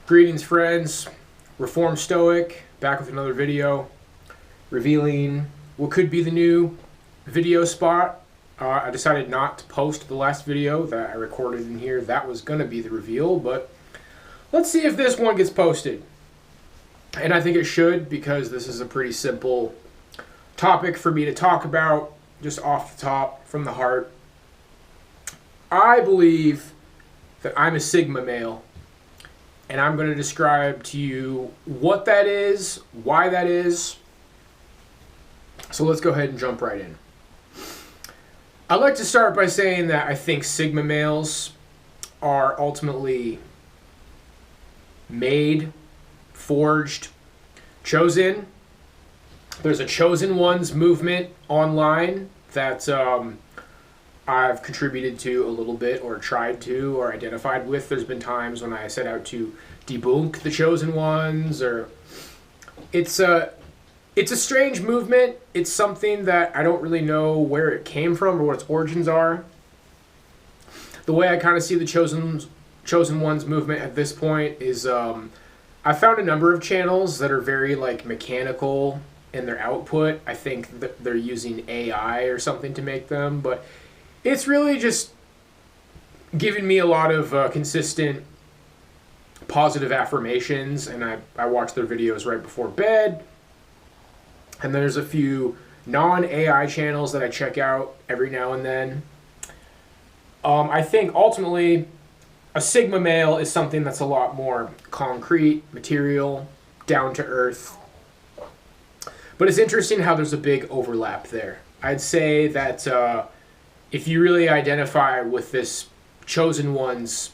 Greetings, friends. Reformed Stoic, back with another video revealing what could be the new video spot. I decided not to post the last video that I recorded in here. That was going to be the reveal, but let's see if this one gets posted. And I think it should, because this is a pretty simple topic for me to talk about, just off the top, from the heart. I believe that I'm a Sigma male. And I'm going to describe to you what that is, why that is. So let's go ahead and jump right in. I'd like to start by saying that I think Sigma males are ultimately made, forged, chosen. There's a chosen ones movement online that I've contributed to a little bit, or tried to, or identified with. There's been times when I set out to debunk the chosen ones, or it's a strange movement. It's something that I don't really know where it came from or what its origins are. The way I kind of see the chosen ones movement at this point is I found a number of channels that are very like mechanical in their output. I think that they're using AI or something to make them, but it's really just giving me a lot of consistent positive affirmations, and I watch their videos right before bed. And there's a few non-AI channels that I check out every now and then. I think ultimately a Sigma male is something that's a lot more concrete, material, down to earth. But it's interesting how there's a big overlap there. I'd say that if you really identify with this chosen ones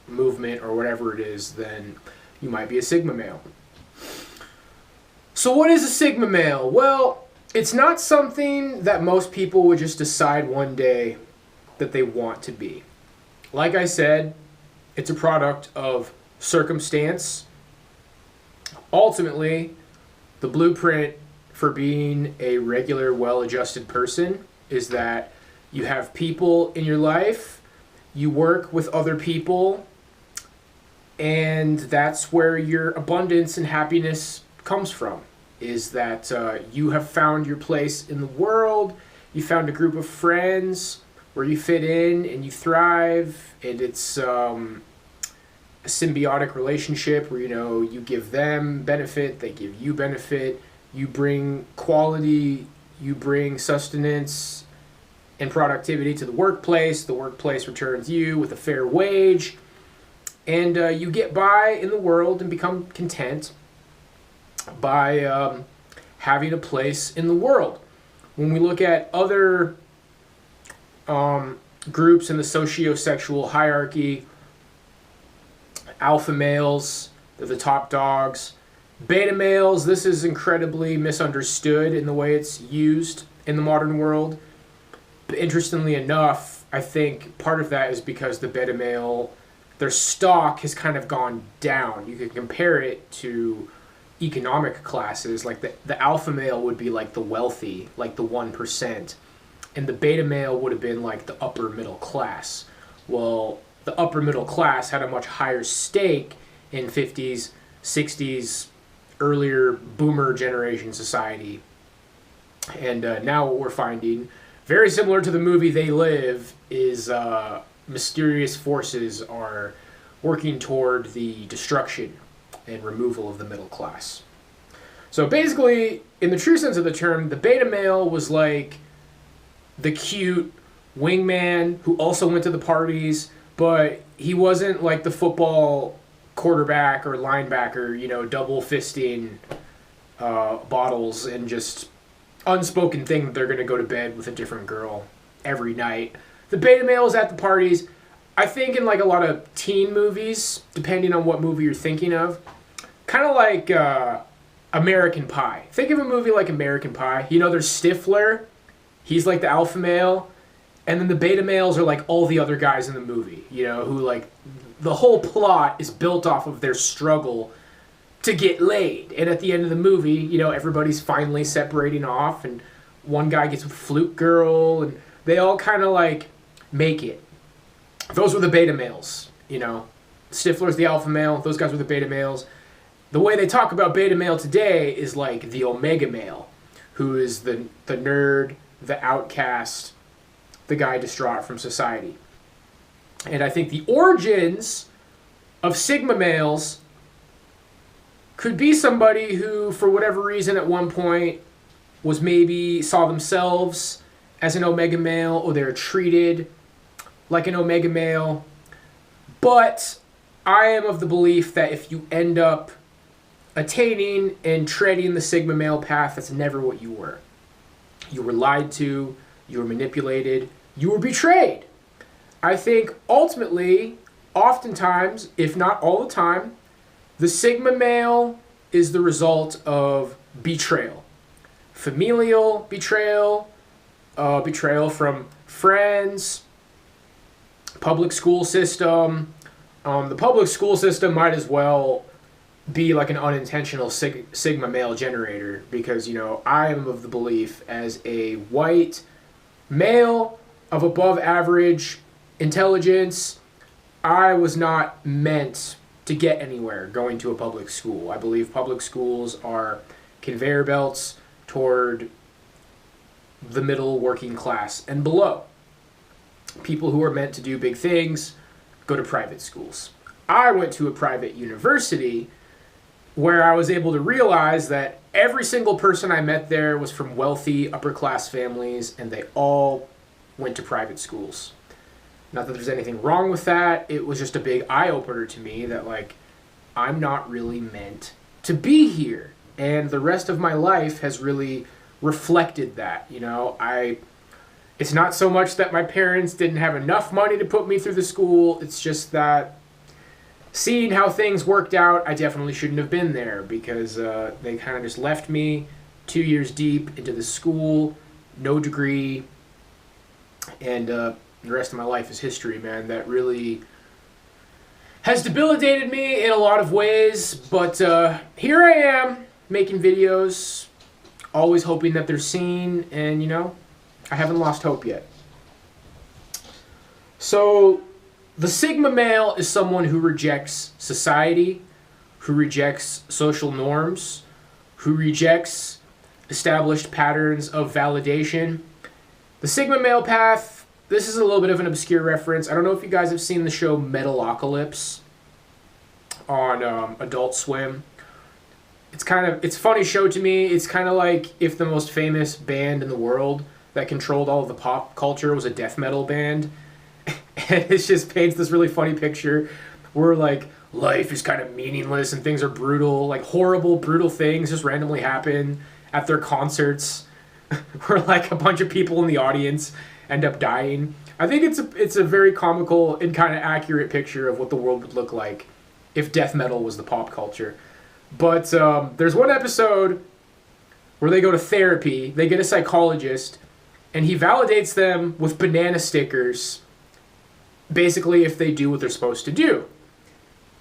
movement or whatever it is, then you might be a Sigma male. So what is a Sigma male? Well, it's not something that most people would just decide one day that they want to be. Like I said, it's a product of circumstance. Ultimately, the blueprint for being a regular, well-adjusted person is that you have people in your life, you work with other people, and that's where your abundance and happiness comes from, is that you have found your place in the world, you found a group of friends where you fit in and you thrive, and it's a symbiotic relationship where, you give them benefit, they give you benefit, you bring quality, you bring sustenance and productivity to the workplace returns you with a fair wage, and you get by in the world and become content by having a place in the world. When we look at other groups in the sociosexual hierarchy, alpha males, they're the top dogs. Beta males, this is incredibly misunderstood in the way it's used in the modern world. But interestingly enough, I think part of that is because the beta male, their stock has kind of gone down. You can compare it to economic classes. Like the alpha male would be like the wealthy, like the 1%. And the beta male would have been like the upper middle class. Well, the upper middle class had a much higher stake in 50s, 60s, earlier boomer generation society. And now what we're finding, very similar to the movie They Live, is mysterious forces are working toward the destruction and removal of the middle class. So basically, in the true sense of the term, the beta male was like the cute wingman who also went to the parties, but he wasn't like the football quarterback or linebacker, double fisting bottles and just unspoken thing that they're going to go to bed with a different girl every night. The beta male is at the parties. I think in like a lot of teen movies, depending on what movie you're thinking of, kind of like American Pie. Think of a movie like American Pie. There's Stifler. He's like the alpha male. And then the beta males are like all the other guys in the movie, who like the whole plot is built off of their struggle to get laid. And at the end of the movie, everybody's finally separating off, and one guy gets with Flute Girl, and they all kind of like make it. Those were the beta males, Stifler's the alpha male. Those guys were the beta males. The way they talk about beta male today is like the omega male, who is the nerd, the outcast, the guy distraught from society. And I think the origins of sigma males could be somebody who, for whatever reason, at one point was maybe saw themselves as an omega male, or they're treated like an omega male. But I am of the belief that if you end up attaining and treading the sigma male path, that's never what you were. You were lied to, you were manipulated, you were betrayed. I think ultimately, oftentimes, if not all the time, the sigma male is the result of betrayal. Familial betrayal, betrayal from friends, public school system. The public school system might as well be like an unintentional sigma male generator, because, you know, I am of the belief, as a white male of above average intelligence, I was not meant to get anywhere going to a public school. I believe public schools are conveyor belts toward the middle working class and below. People who are meant to do big things go to private schools. I went to a private university where I was able to realize that every single person I met there was from wealthy upper class families, and they all went to private schools. Not that there's anything wrong with that. It was just a big eye-opener to me that, like, I'm not really meant to be here. And the rest of my life has really reflected that. You know, it's not so much that my parents didn't have enough money to put me through the school. It's just that seeing how things worked out, I definitely shouldn't have been there, because they kind of just left me 2 years deep into the school, no degree, and the rest of my life is history, man. That really has debilitated me in a lot of ways, but here I am making videos, always hoping that they're seen, and, you know, I haven't lost hope yet. So the sigma male is someone who rejects society, who rejects social norms, who rejects established patterns of validation. The sigma male path, this is a little bit of an obscure reference. I don't know if you guys have seen the show Metalocalypse on Adult Swim. It's a funny show to me. It's kind of like if the most famous band in the world that controlled all of the pop culture was a death metal band. And it just paints this really funny picture where, like, life is kind of meaningless and things are brutal, like horrible, brutal things just randomly happen at their concerts where, like, a bunch of people in the audience end up dying. I think it's a very comical and kind of accurate picture of what the world would look like if death metal was the pop culture. But there's one episode where they go to therapy, they get a psychologist, and he validates them with banana stickers, basically if they do what they're supposed to do,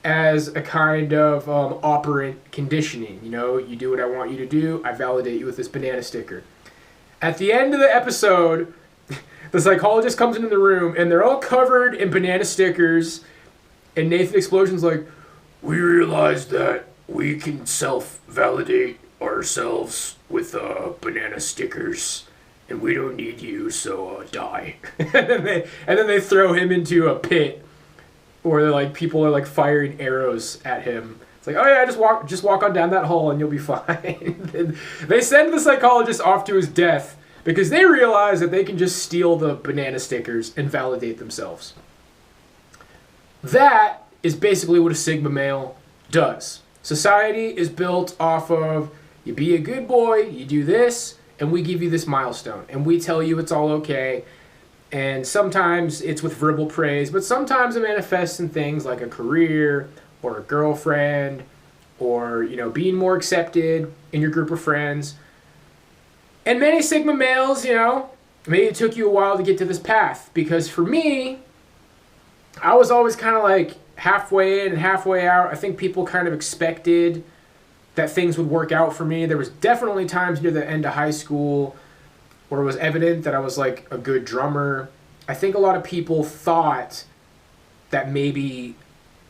as a kind of operant conditioning. You know, you do what I want you to do, I validate you with this banana sticker. At the end of the episode, the psychologist comes into the room, and they're all covered in banana stickers, and Nathan Explosion's like, we realized that we can self-validate ourselves with banana stickers, and we don't need you, so die. and then they throw him into a pit where, like, people are, like, firing arrows at him. It's like, oh yeah, just walk on down that hole and you'll be fine. They send the psychologist off to his death because they realize that they can just steal the banana stickers and validate themselves. That is basically what a sigma male does. Society is built off of, you be a good boy, you do this, and we give you this milestone, and we tell you it's all okay. And sometimes it's with verbal praise, but sometimes it manifests in things like a career or a girlfriend, or, you know, being more accepted in your group of friends. And many sigma males, you know, maybe it took you a while to get to this path, because for me, I was always kind of like halfway in and halfway out. I think people kind of expected that things would work out for me. There was definitely times near the end of high school where it was evident that I was like a good drummer. I think a lot of people thought that maybe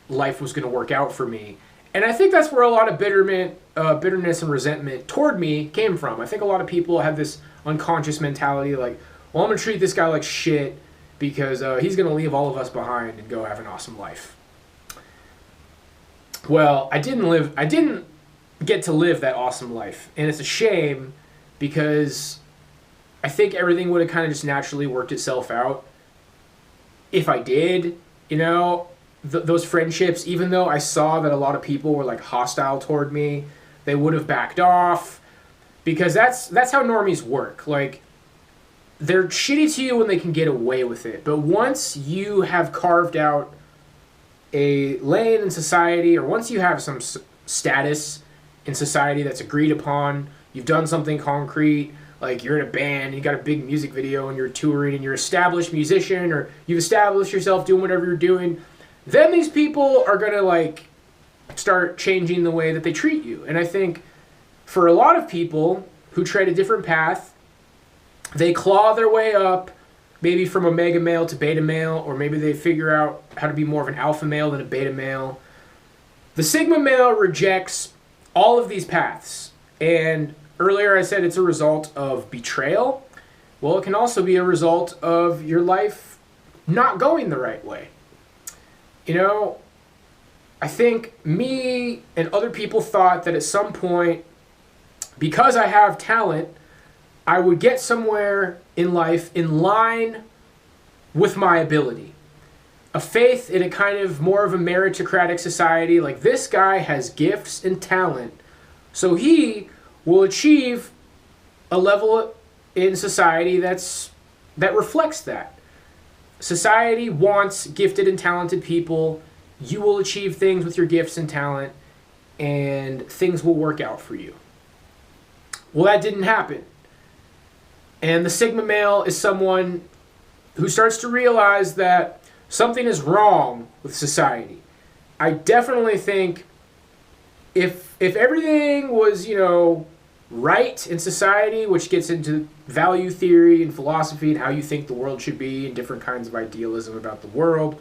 life was going to work out for me. And I think that's where a lot of bitterness and resentment toward me came from. I think a lot of people have this unconscious mentality like, well, I'm going to treat this guy like shit because he's going to leave all of us behind and go have an awesome life. Well, I didn't get to live that awesome life. And it's a shame because I think everything would have kind of just naturally worked itself out if I did, you know. Those friendships, even though I saw that a lot of people were like hostile toward me, they would have backed off, because that's how normies work. Like, they're shitty to you when they can get away with it, but once you have carved out a lane in society, or once you have some status in society that's agreed upon, you've done something concrete, like you're in a band, and you got a big music video, and you're touring, and you're an established musician, or you've established yourself doing whatever you're doing, then these people are going to like start changing the way that they treat you. And I think for a lot of people who tread a different path, they claw their way up, maybe from omega male to beta male, or maybe they figure out how to be more of an alpha male than a beta male. The sigma male rejects all of these paths. And earlier I said it's a result of betrayal. Well, it can also be a result of your life not going the right way. You know, I think me and other people thought that at some point, because I have talent, I would get somewhere in life in line with my ability. A faith in a kind of more of a meritocratic society, like this guy has gifts and talent, so he will achieve a level in society that reflects that. Society wants gifted and talented people. You will achieve things with your gifts and talent, and things will work out for you. Well, that didn't happen. And the sigma male is someone who starts to realize that something is wrong with society. I definitely think if everything was, you know, right in society, which gets into value theory and philosophy and how you think the world should be and different kinds of idealism about the world.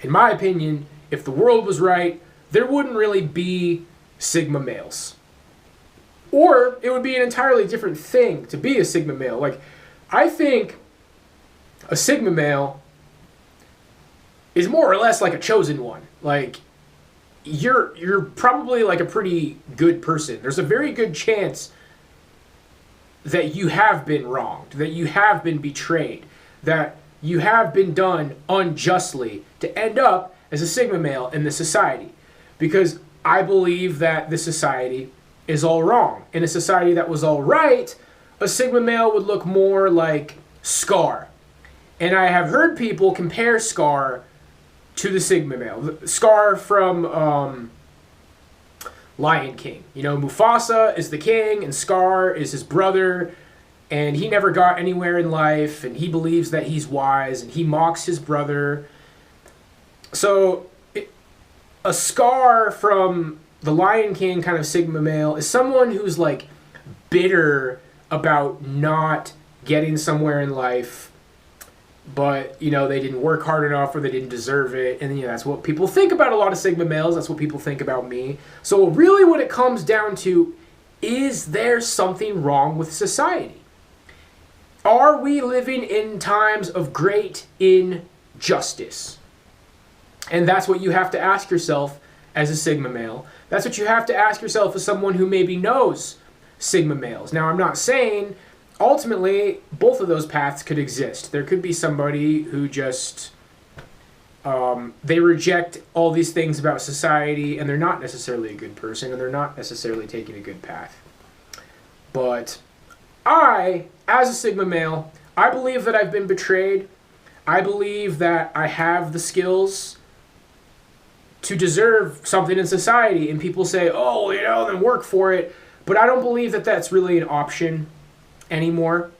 In my opinion, if the world was right, there wouldn't really be sigma males. Or it would be an entirely different thing to be a sigma male. Like, I think a sigma male is more or less like a chosen one. Like, you're probably like a pretty good person. There's a very good chance that you have been wronged, that you have been betrayed, that you have been done unjustly to end up as a sigma male in this society. Because I believe that this society is all wrong. In a society that was all right, a sigma male would look more like Scar. And I have heard people compare Scar to the sigma male. Scar from Lion King. You know, Mufasa is the king and Scar is his brother, and he never got anywhere in life, and he believes that he's wise, and he mocks his brother. So a Scar from the Lion King kind of sigma male is someone who's like bitter about not getting somewhere in life, but, you know, they didn't work hard enough or they didn't deserve it. And, you know, that's what people think about a lot of sigma males. That's what people think about me. So really what it comes down to, is there something wrong with society? Are we living in times of great injustice? And that's what you have to ask yourself as a sigma male. That's what you have to ask yourself as someone who maybe knows sigma males. Now, I'm not saying ultimately both of those paths could exist. There could be somebody who just they reject all these things about society, and they're not necessarily a good person, and they're not necessarily taking a good path. But I, as a sigma male, I believe that I've been betrayed. I believe that I have the skills to deserve something in society, and people say, oh, you know, then work for it. But I don't believe that that's really an option anymore.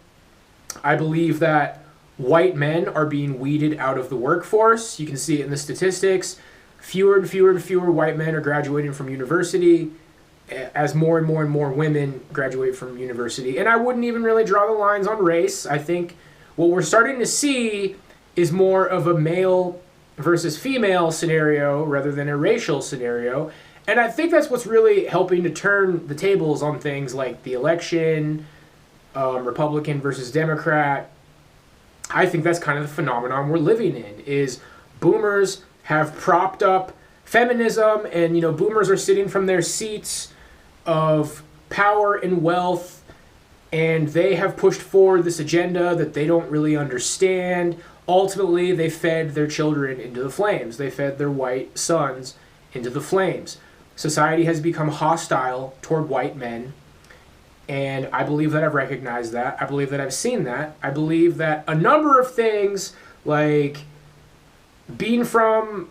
I believe that white men are being weeded out of the workforce. You can see it in the statistics. Fewer and fewer and fewer white men are graduating from university as more and more and more women graduate from university. And I wouldn't even really draw the lines on race. I think what we're starting to see is more of a male versus female scenario rather than a racial scenario. And I think that's what's really helping to turn the tables on things like the election, Republican versus Democrat. I think that's kind of the phenomenon we're living in, is boomers have propped up feminism, and, boomers are sitting from their seats of power and wealth, and they have pushed forward this agenda that they don't really understand. Ultimately, they fed their children into the flames. They fed their white sons into the flames. Society has become hostile toward white men, and I believe that I've recognized that. I believe that I've seen that. I believe that a number of things, like being from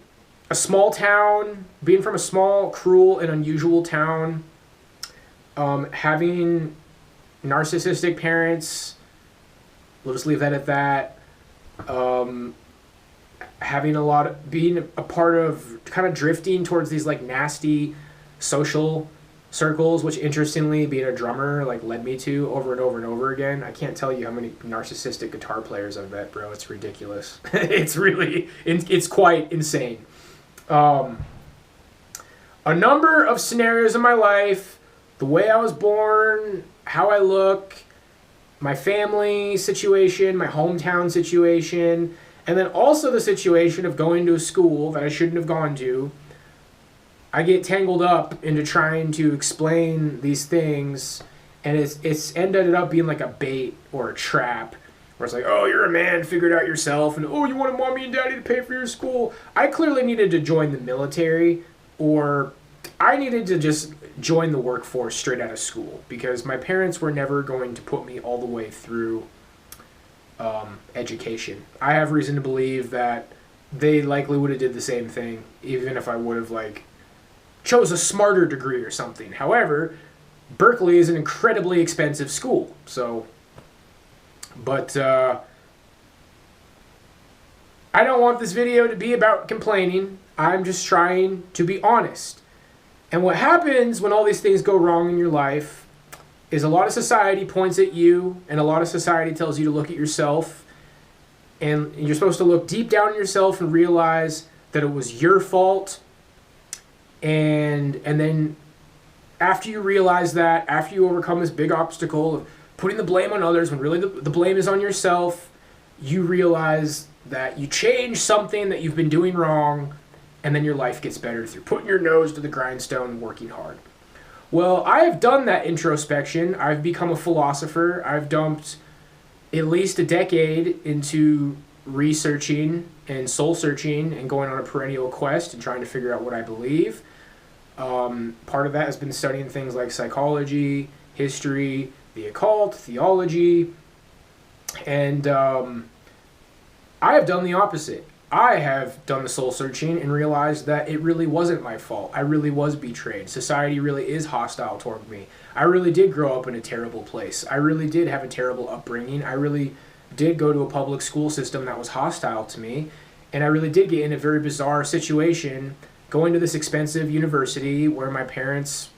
a small town, being from a small, cruel, and unusual town, having narcissistic parents, we'll just leave that at that, being a part of kind of drifting towards these like nasty social circles, which interestingly, being a drummer, like led me to over and over and over again. I can't tell you how many narcissistic guitar players I've met, bro. It's ridiculous. It's quite insane. A number of scenarios in my life, the way I was born, how I look, my family situation, my hometown situation, and then also the situation of going to a school that I shouldn't have gone to. I get tangled up into trying to explain these things, and it's ended up being like a bait or a trap, where it's like, oh, you're a man, figure it out yourself, and oh, you wanted mommy and daddy to pay for your school. I clearly needed to join the military, or I needed to just join the workforce straight out of school, because my parents were never going to put me all the way through education. I have reason to believe that they likely would have did the same thing, even if I would have chose a smarter degree or something. However, Berkeley is an incredibly expensive school, but I don't want this video to be about complaining. I'm just trying to be honest. And what happens when all these things go wrong in your life is a lot of society points at you, and a lot of society tells you to look at yourself, and you're supposed to look deep down in yourself and realize that it was your fault. And then after you realize that, after you overcome this big obstacle of putting the blame on others when really the blame is on yourself, you realize that you changed something that you've been doing wrong, and then your life gets better through putting your nose to the grindstone and working hard. Well, I have done that introspection. I've become a philosopher. I've dumped at least a decade into researching and soul searching and going on a perennial quest and trying to figure out what I believe. Part of that has been studying things like psychology, history, the occult, theology, and I have done the opposite. I have done the soul searching and realized that it really wasn't my fault. I really was betrayed. Society really is hostile toward me. I really did grow up in a terrible place. I really did have a terrible upbringing. I really did go to a public school system that was hostile to me. And I really did get in a very bizarre situation going to this expensive university where my parents,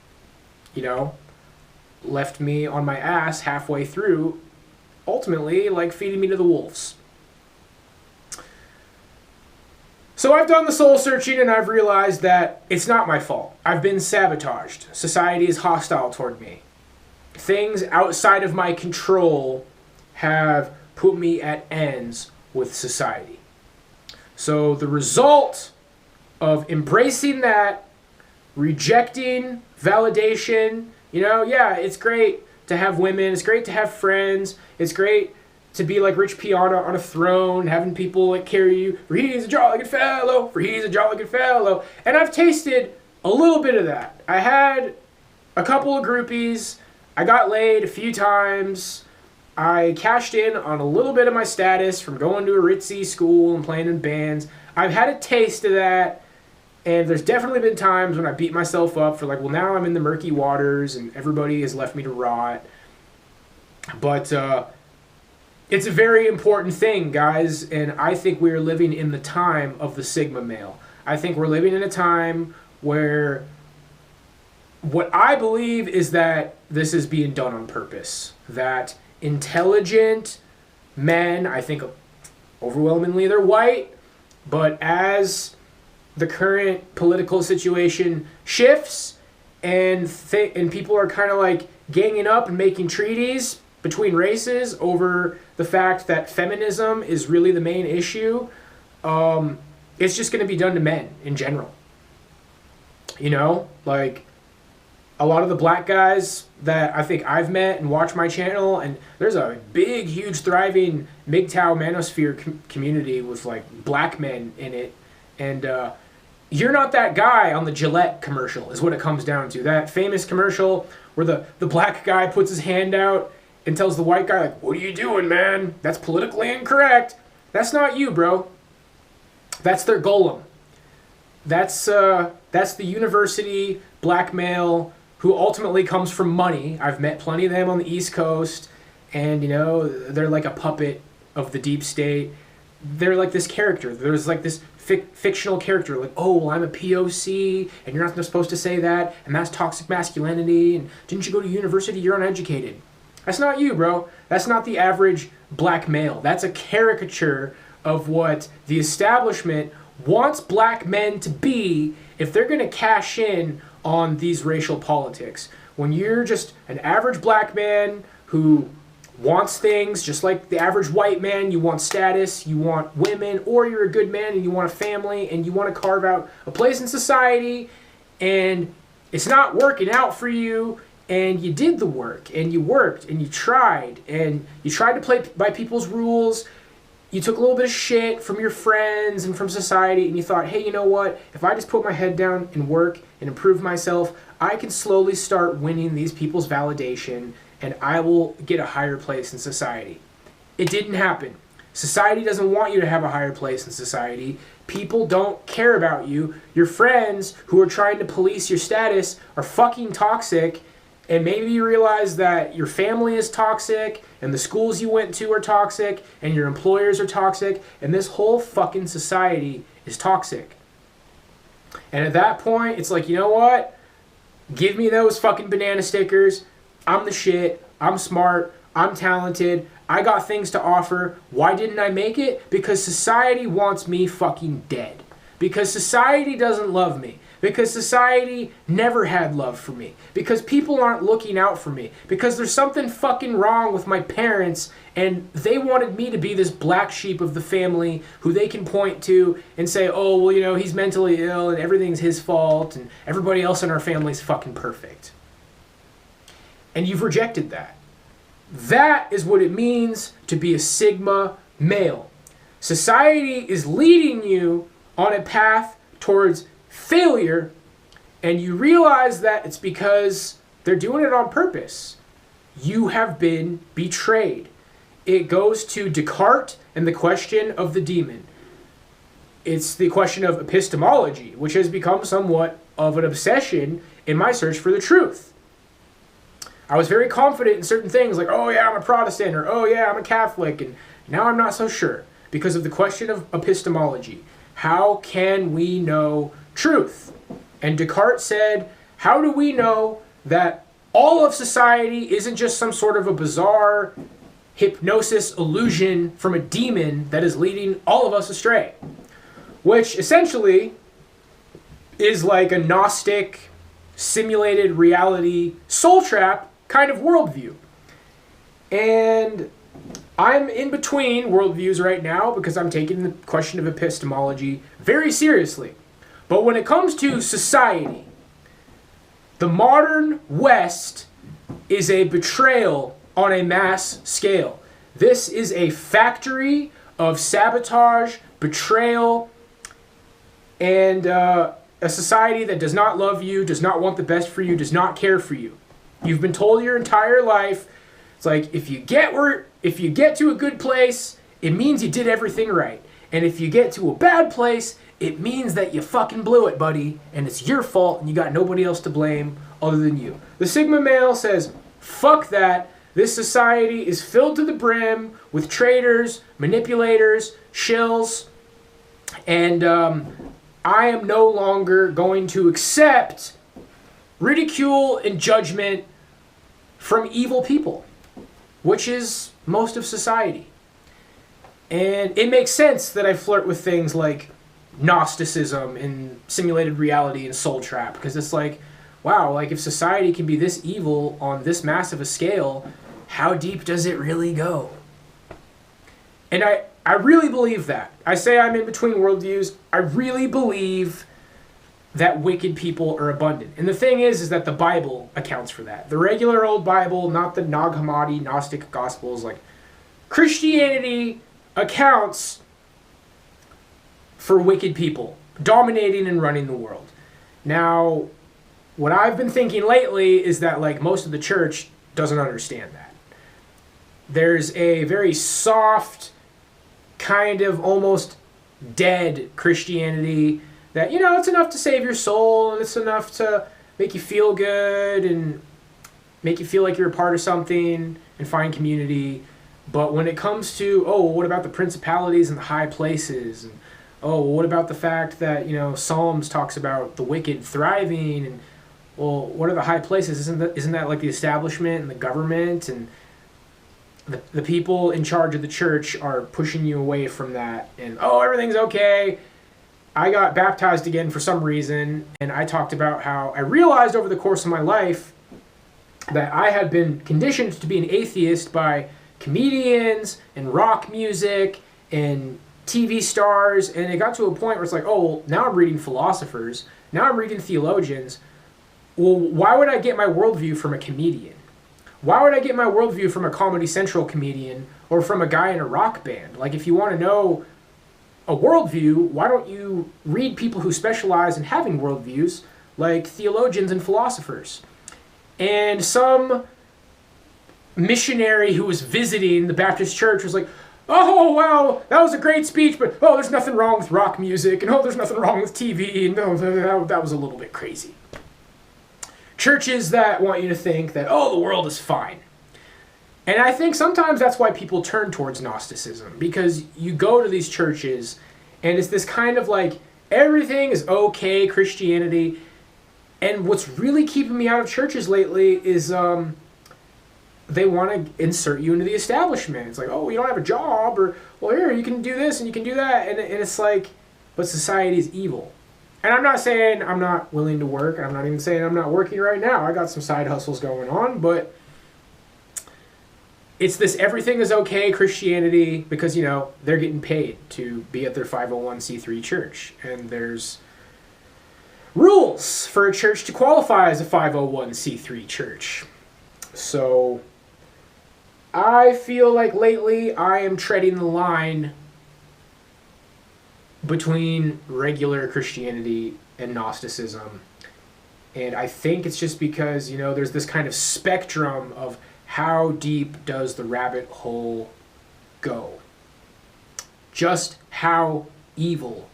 left me on my ass halfway through, ultimately, feeding me to the wolves. So I've done the soul searching, and I've realized that it's not my fault. I've been sabotaged. Society is hostile toward me. Things outside of my control have put me at ends with society. So the result of embracing that, rejecting validation, it's great to have women, it's great to have friends, it's great to be like Rich Piana on a throne, having people carry you, for he's a jolly good fellow, for he's a jolly good fellow. And I've tasted a little bit of that. I had a couple of groupies, I got laid a few times, I cashed in on a little bit of my status from going to a ritzy school and playing in bands. I've had a taste of that, and there's definitely been times when I beat myself up for now I'm in the murky waters and everybody has left me to rot. But it's a very important thing, guys, and I think we are living in the time of the Sigma male. I think we're living in a time where what I believe is that this is being done on purpose. That intelligent men, I think overwhelmingly they're white, But as the current political situation shifts and people are kind of like ganging up and making treaties between races over the fact that feminism is really the main issue, it's just going to be done to men in general. You know, like a lot of the black guys that I think I've met and watch my channel, and there's a big, huge, thriving MGTOW manosphere community with like black men in it. And you're not that guy on the Gillette commercial is what it comes down to. That famous commercial where the black guy puts his hand out and tells the white guy, like, what are you doing, man? That's politically incorrect. That's not you, bro. That's their golem. That's the university black male who ultimately comes from money. I've met plenty of them on the East Coast, and, you know, they're like a puppet of the deep state. They're like this character. There's like this fictional character, like, oh, well, I'm a POC, and you're not supposed to say that, and that's toxic masculinity, and didn't you go to university? You're uneducated. That's not you, bro. That's not the average black male. That's a caricature of what the establishment wants black men to be if they're going to cash in on these racial politics. When you're just an average black man who wants things just like the average white man, you want status, you want women, or you're a good man and you want a family and you want to carve out a place in society, and it's not working out for you, and you did the work and you worked and you tried to play by people's rules. You took a little bit of shit from your friends and from society, and you thought, hey, you know what? If I just put my head down and work and improve myself, I can slowly start winning these people's validation, and I will get a higher place in society. It didn't happen. Society doesn't want you to have a higher place in society. People don't care about you. Your friends who are trying to police your status are fucking toxic. And maybe you realize that your family is toxic, and the schools you went to are toxic, and your employers are toxic, and this whole fucking society is toxic. And at that point, it's like, you know what? Give me those fucking banana stickers. I'm the shit. I'm smart. I'm talented. I got things to offer. Why didn't I make it? Because society wants me fucking dead. Because society doesn't love me. Because society never had love for me. Because people aren't looking out for me. Because there's something fucking wrong with my parents, and they wanted me to be this black sheep of the family who they can point to and say, oh, well, you know, he's mentally ill and everything's his fault and everybody else in our family's fucking perfect. And you've rejected that. That is what it means to be a Sigma male. Society is leading you on a path towards failure, and you realize that it's because they're doing it on purpose. You have been betrayed. It goes to Descartes and the question of the demon. It's the question of epistemology, which has become somewhat of an obsession in my search for the truth. I was very confident in certain things, like, oh yeah, I'm a Protestant, or oh yeah, I'm a Catholic, and now I'm not so sure because of the question of epistemology. How can we know truth? And Descartes said, how do we know that all of society isn't just some sort of a bizarre hypnosis illusion from a demon that is leading all of us astray? Which essentially is like a Gnostic, simulated reality, soul trap kind of worldview. And I'm in between worldviews right now because I'm taking the question of epistemology very seriously. But when it comes to society, the modern West is a betrayal on a mass scale. This is a factory of sabotage, betrayal, and a society that does not love you, does not want the best for you, does not care for you. You've been told your entire life, it's like, if you get to a good place, it means you did everything right. And if you get to a bad place, it means that you fucking blew it, buddy, and it's your fault, and you got nobody else to blame other than you. The Sigma male says, fuck that. This society is filled to the brim with traitors, manipulators, shills, and I am no longer going to accept ridicule and judgment from evil people, which is most of society. And it makes sense that I flirt with things like Gnosticism and simulated reality and Soul Trap, because it's like, wow, like if society can be this evil on this massive a scale, how deep does it really go? And I really believe that. I say I'm in between worldviews. I really believe that wicked people are abundant. And the thing is that the Bible accounts for that. The regular old Bible, not the Nag Hammadi Gnostic Gospels. Like, Christianity accounts for wicked people dominating and running the world. Now, what I've been thinking lately is that, like, most of the church doesn't understand that. There's a very soft, kind of almost dead Christianity that, you know, it's enough to save your soul, and it's enough to make you feel good and make you feel like you're a part of something and find community. But when it comes to, oh, what about the principalities and the high places? And, oh, what about the fact that, you know, Psalms talks about the wicked thriving? And, well, what are the high places? Isn't that like the establishment and the government? And the people in charge of the church are pushing you away from that. And, oh, everything's okay. I got baptized again for some reason, and I talked about how I realized over the course of my life that I had been conditioned to be an atheist by comedians and rock music and TV stars, and it got to a point where it's like, oh, well, now I'm reading philosophers, now I'm reading theologians. Well, why would I get my worldview from a comedian? Why would I get my worldview from a Comedy Central comedian or from a guy in a rock band? Like, if you want to know a worldview, why don't you read people who specialize in having worldviews, like theologians and philosophers? And some missionary who was visiting the Baptist church was like, oh, wow, that was a great speech, but, oh, there's nothing wrong with rock music, and, oh, there's nothing wrong with TV, and, oh, that was a little bit crazy. Churches that want you to think that, oh, the world is fine. And I think sometimes that's why people turn towards Gnosticism, because you go to these churches and it's this kind of like, everything is okay Christianity. And what's really keeping me out of churches lately is they want to insert you into the establishment. It's like, oh, you don't have a job, or, well, here, you can do this and you can do that. And it's like, but society is evil. And I'm not saying I'm not willing to work. I'm not even saying I'm not working right now. I got some side hustles going on, but it's this everything is okay Christianity because, you know, they're getting paid to be at their 501c3 church. And there's rules for a church to qualify as a 501c3 church. So I feel like lately I am treading the line between regular Christianity and Gnosticism. And I think it's just because, you know, there's this kind of spectrum of how deep does the rabbit hole go? Just how evil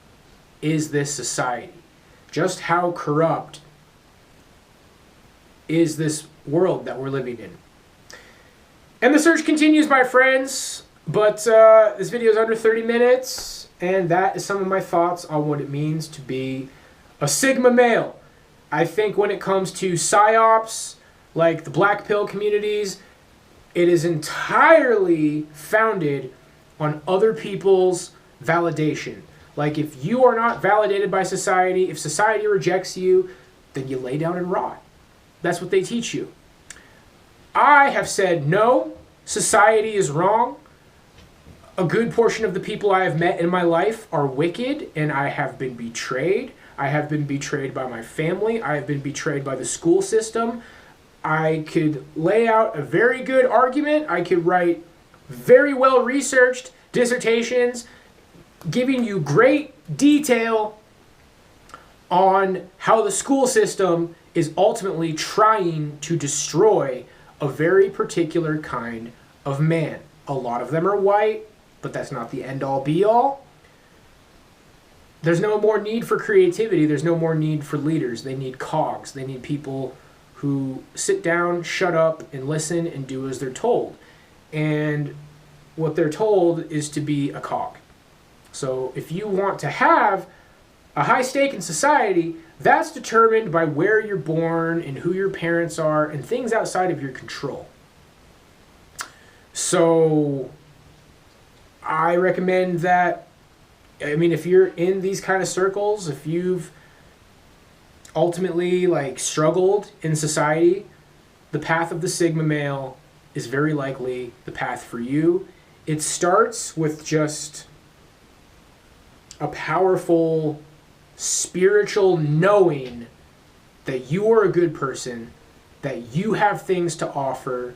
is this society? Just how corrupt is this world that we're living in? And the search continues, my friends, but this video is under 30 minutes, and that is some of my thoughts on what it means to be a Sigma male. I think when it comes to psyops, like the black pill communities, it is entirely founded on other people's validation. Like, if you are not validated by society, if society rejects you, then you lay down and rot. That's what they teach you. I have said, no, society is wrong. A good portion of the people I have met in my life are wicked, and I have been betrayed. I have been betrayed by my family. I have been betrayed by the school system. I could lay out a very good argument. I could write very well-researched dissertations giving you great detail on how the school system is ultimately trying to destroy a very particular kind of man. A lot of them are white, but that's not the end-all be-all. There's no more need for creativity. There's no more need for leaders. They need cogs. They need people who sit down, shut up, and listen and do as they're told. And what they're told is to be a cog. So if you want to have a high stake in society, that's determined by where you're born and who your parents are and things outside of your control. So I recommend that I mean, if you're in these kind of circles, if you've ultimately like struggled in society, the path of the Sigma male is very likely the path for you. It starts with just a powerful spiritual knowing that you are a good person, that you have things to offer,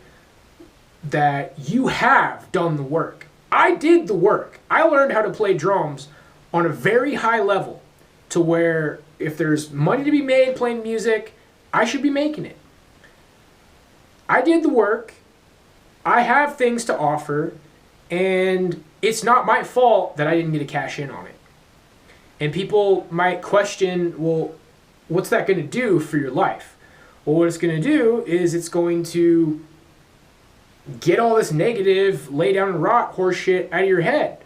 that you have done the work. I did the work. I learned how to play drums on a very high level to where if there's money to be made playing music, I should be making it. I did the work. I have things to offer, and it's not my fault that I didn't get to cash in on it. And people might question, well, what's that going to do for your life? Well, what it's going to do is it's going to get all this negative, lay down and rot horse shit out of your head.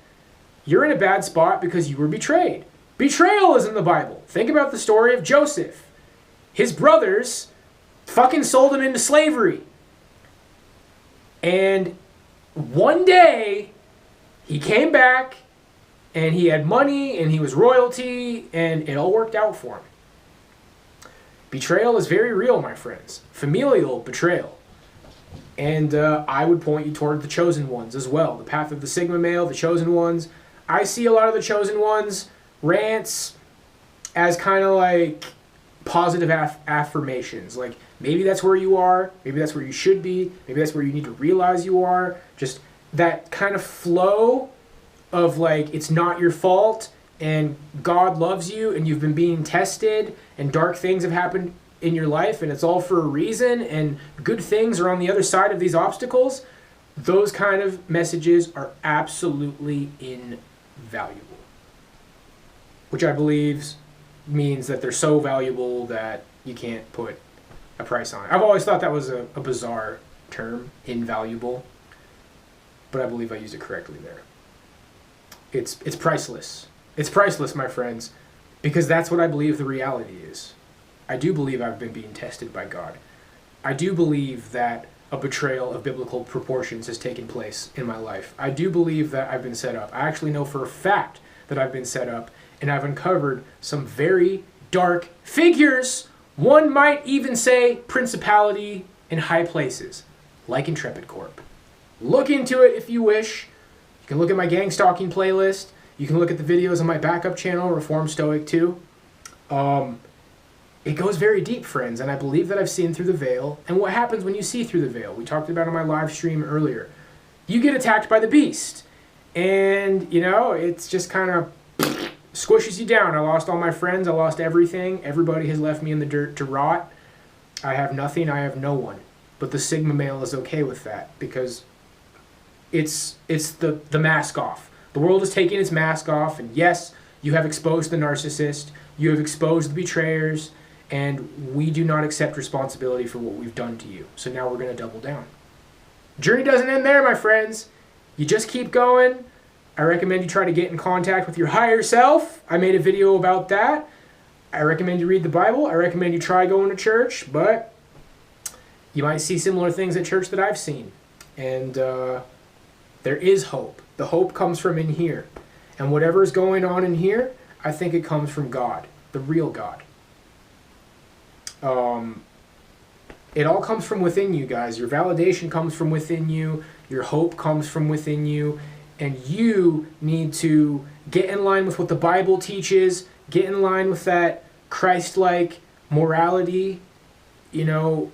You're in a bad spot because you were betrayed. Betrayal is in the Bible. Think about the story of Joseph. His brothers fucking sold him into slavery. And one day, he came back, and he had money, and he was royalty, and it all worked out for him. Betrayal is very real, my friends. Familial betrayal. And I would point you toward the chosen ones as well. The path of the Sigma male, the chosen ones. I see a lot of the chosen ones rants as kind of like positive affirmations. Like, maybe that's where you are. Maybe that's where you should be. Maybe that's where you need to realize you are. Just that kind of flow of like, it's not your fault and God loves you and you've been being tested and dark things have happened in your life and it's all for a reason and good things are on the other side of these obstacles. Those kind of messages are absolutely invaluable. Which I believe means that they're so valuable that you can't put a price on it. I've always thought that was a bizarre term, invaluable. But I believe I used it correctly there. It's priceless. It's priceless, my friends, because that's what I believe the reality is. I do believe I've been being tested by God. I do believe that a betrayal of biblical proportions has taken place in my life. I do believe that I've been set up. I actually know for a fact that I've been set up, and I've uncovered some very dark figures. One might even say principality in high places, like Intrepid Corp. Look into it if you wish. You can look at my gang stalking playlist. You can look at the videos on my backup channel, Reform Stoic 2. It goes very deep, friends, and I believe that I've seen through the veil. And what happens when you see through the veil? We talked about it on my live stream earlier. You get attacked by the beast. And, you know, it's just kind of squishes you down. I lost all my friends. I lost everything. Everybody has left me in the dirt to rot. I have nothing. I have no one. But the Sigma male is okay with that because it's the mask off. The world is taking its mask off, and yes, you have exposed the narcissist, you have exposed the betrayers, and we do not accept responsibility for what we've done to you. So now we're going to double down. Journey doesn't end there, my friends. You just keep going. I recommend you try to get in contact with your higher self. I made a video about that. I recommend you read the Bible. I recommend you try going to church, but you might see similar things at church that I've seen. And there is hope. The hope comes from in here. And whatever is going on in here, I think it comes from God, the real God. It all comes from within you, guys. Your validation comes from within you. Your hope comes from within you. And you need to get in line with what the Bible teaches. Get in line with that Christ-like morality. You know,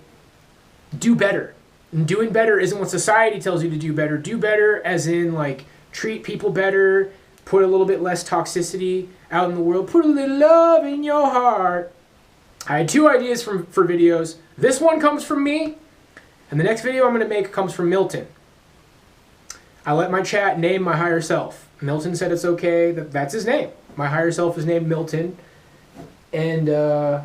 do better. And doing better isn't what society tells you to do better. Do better as in, like, treat people better. Put a little bit less toxicity out in the world. Put a little love in your heart. I had 2 ideas for videos. This one comes from me. And the next video I'm going to make comes from Milton. I let my chat name my higher self. Milton said it's okay. That's his name. My higher self is named Milton. And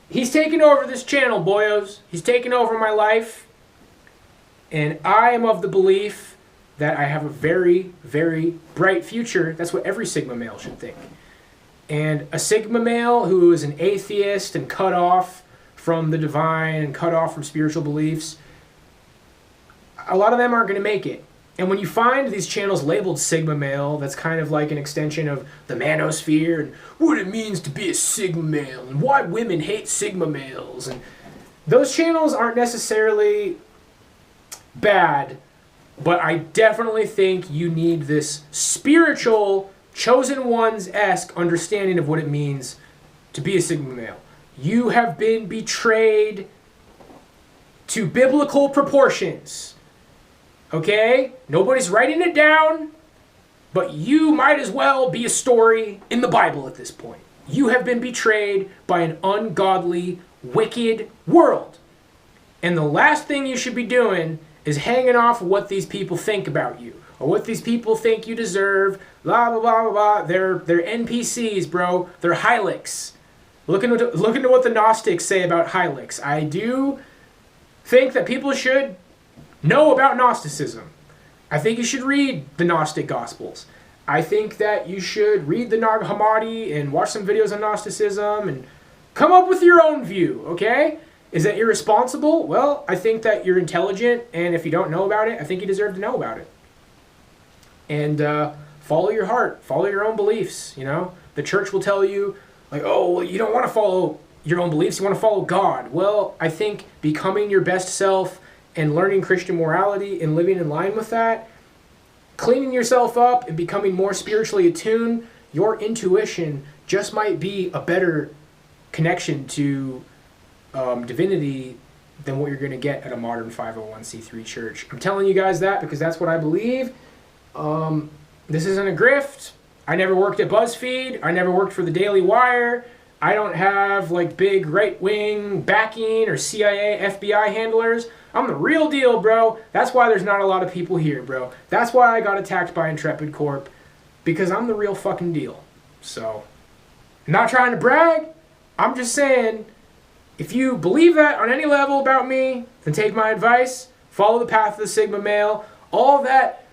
he's taken over this channel, boyos. He's taken over my life. And I am of the belief that I have a very, very bright future. That's what every Sigma male should think. And a Sigma male who is an atheist and cut off from the divine and cut off from spiritual beliefs, a lot of them aren't going to make it. And when you find these channels labeled Sigma male, that's kind of like an extension of the manosphere and what it means to be a Sigma male and why women hate Sigma males. And those channels aren't necessarily bad, but I definitely think you need this spiritual, chosen ones-esque understanding of what it means to be a Sigma male. You have been betrayed to biblical proportions. Okay? Nobody's writing it down, but you might as well be a story in the Bible at this point. You have been betrayed by an ungodly, wicked world. And the last thing you should be doing is hanging off what these people think about you, or what these people think you deserve, blah, blah, blah, blah, blah. They're NPCs, bro. They're Hylics. Look into what the Gnostics say about Hylics. I do think that people should know about Gnosticism. I think you should read the Gnostic Gospels. I think that you should read the Nag Hammadi and watch some videos on Gnosticism and come up with your own view, okay? Is that irresponsible? Well, I think that you're intelligent, and if you don't know about it, I think you deserve to know about it. And follow your heart. Follow your own beliefs, you know? The church will tell you, like, oh, well, you don't want to follow your own beliefs, you want to follow God. Well, I think becoming your best self and learning Christian morality and living in line with that, cleaning yourself up and becoming more spiritually attuned, your intuition just might be a better connection to divinity than what you're going to get at a modern 501c3 church. I'm telling you guys that because that's what I believe. This isn't a grift. I never worked at BuzzFeed. I never worked for the Daily Wire. I don't have like big right-wing backing or CIA, FBI handlers. I'm the real deal, bro. That's why there's not a lot of people here, bro. That's why I got attacked by Intrepid Corp. Because I'm the real fucking deal. So, I'm not trying to brag. I'm just saying, if you believe that on any level about me, then take my advice. Follow the path of the Sigma male. All that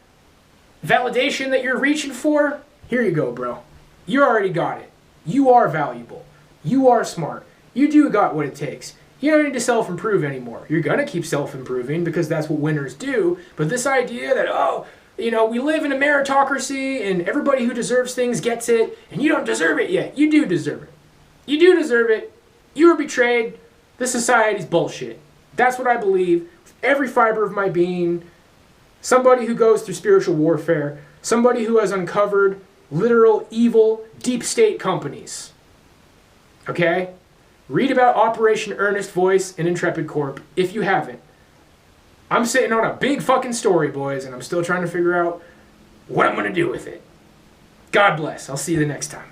validation that you're reaching for, here you go, bro. You already got it. You are valuable. You are smart. You do got what it takes. You don't need to self-improve anymore. You're going to keep self-improving because that's what winners do. But this idea that, oh, you know, we live in a meritocracy and everybody who deserves things gets it and you don't deserve it yet. You do deserve it. You do deserve it. You were betrayed. This society's bullshit. That's what I believe with every fiber of my being. Somebody who goes through spiritual warfare. Somebody who has uncovered literal evil deep state companies. Okay? Read about Operation Earnest Voice and Intrepid Corp if you haven't. I'm sitting on a big fucking story, boys, and I'm still trying to figure out what I'm going to do with it. God bless. I'll see you the next time.